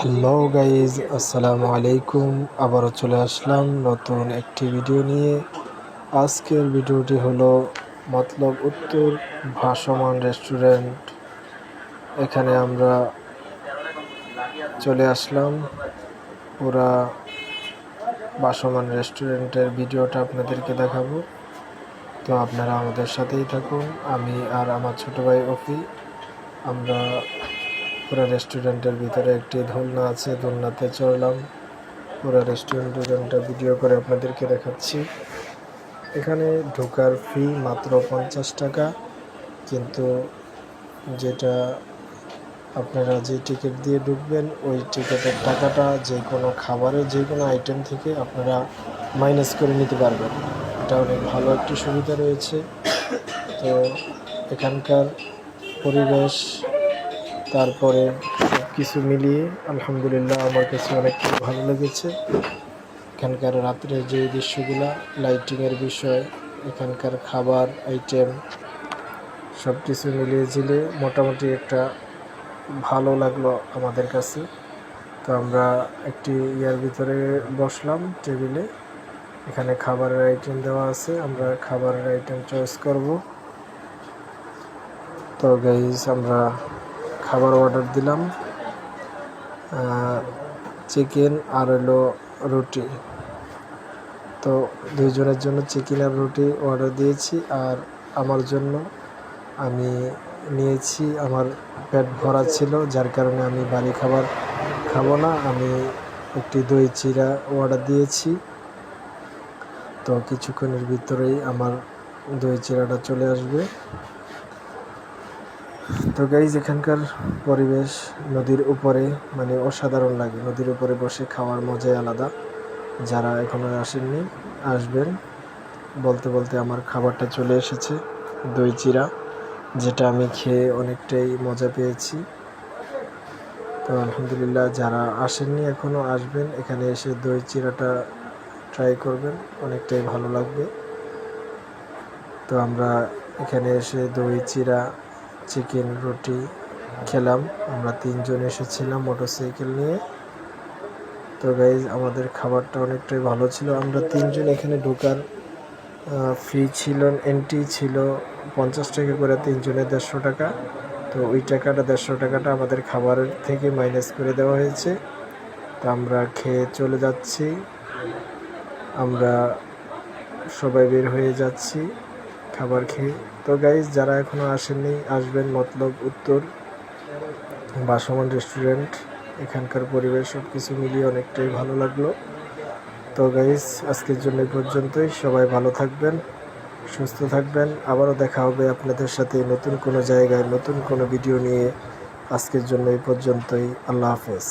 Hello guys, আসসালামু আলাইকুম। আবারও চলে আসলাম নতুন একটি ভিডিও নিয়ে। আজকের ভিডিওটি হলো মতলব উত্তর ভাসমান রেস্টুরেন্ট। এখানে আমরা চলে আসলাম। পুরা ভাসমান রেস্টুরেন্টের ভিডিওটা আপনাদেরকে দেখাবো, তো আপনারা আমাদের সাথেই থাকুন। আমি আর আমার ছোট ভাই অফি, আমরা পুরো রেস্টুরেন্টের ভিতরে একটি দোলনা আছে, দোলনাতে চড়লাম। পুরো রেস্টুরেন্টটা ভিডিও করে আপনাদেরকে দেখাচ্ছি। এখানে ঢোকার ফি মাত্র 50 টাকা, কিন্তু যেটা আপনারা যে টিকিট দিয়ে ঢুকবেন ওই টিকিটের টাকাটা যে কোনো খাবারের যে কোনো আইটেম থেকে আপনারা মাইনাস করে নিতে পারবেন। এটা অনেক ভালো একটি সুবিধা রয়েছে। তো এখানকার পরিবেশ, তারপরে সব কিছু মিলিয়ে আলহামদুলিল্লাহ আমার কাছে অনেক ভালো লেগেছে। এখানকার রাত্রের যে দৃশ্যগুলা, লাইটিংয়ের বিষয়, এখানকার খাবার আইটেম সব কিছু মিলিয়ে ঝিলে মোটামুটি একটা ভালো লাগলো আমাদের কাছে। তো আমরা একটি ইয়ার ভিতরে বসলাম টেবিলে। এখানে খাবারের আইটেম দেওয়া আছে, আমরা খাবারের আইটেম চয়েস করব। তো গাইস, আমরা খাবার অর্ডার দিলাম, চিকেন আর হলো রুটি। তো দুইজনের জন্য চিকেন আর রুটি অর্ডার দিয়েছি, আর আমার জন্য আমি নিয়েছি, আমার পেট ভরা ছিল যার কারণে আমি বাড়ি খাবার খাবো না, আমি একটি দই চিড়া অর্ডার দিয়েছি। তো কিছুক্ষণের ভিতরেই আমার দই চিড়াটা চলে আসবে। তো গাইজ, এখানকার পরিবেশ নদীর উপরে, মানে অসাধারণ লাগে। নদীর উপরে বসে খাওয়ার মজাই আলাদা। যারা এখনো আসেননি আসবেন। বলতে বলতে আমার খাবারটা চলে এসেছে, দই চিড়া, যেটা আমি খেয়ে অনেকটাই মজা পেয়েছি। তো আলহামদুলিল্লাহ, যারা আসেননি এখনও আসবেন, এখানে এসে দই চিড়াটা ট্রাই করবেন, অনেকটাই ভালো লাগবে। তো আমরা এখানে এসে দই চিড়া, চিকেন, রুটি খেলাম। আমরা 3 জন এসেছিলাম মোটরসাইকেল নিয়ে। তো গাইজ, আমাদের খাবারটা অনেকটাই ভালো ছিল। আমরা 3 জন এখানে ঢোকার ফি ছিল, এন্ট্রি ছিল 50 টাকা করে, 3 জনের 150 টাকা। তো ওই টাকাটা 150 টাকাটা আমাদের খাবারের থেকে মাইনাস করে দেওয়া হয়েছে। তো আমরা খেয়ে চলে যাচ্ছি, আমরা সবাই বের হয়ে যাচ্ছি খাবার খেয়ে। তো গাইজ, যারা এখনও আসেননি আসবেন মতলব উত্তর ভাসমান রেস্টুরেন্ট। এখানকার পরিবেশ সব কিছু মিলিয়ে অনেকটাই ভালো লাগলো। তো গাইজ, আজকের জন্য এই পর্যন্তই। সবাই ভালো থাকবেন, সুস্থ থাকবেন। আবারও দেখা হবে আপনাদের সাথে নতুন কোনো জায়গায় নতুন কোনো ভিডিও নিয়ে। আজকের জন্য এই পর্যন্তই। আল্লাহ হাফেজ।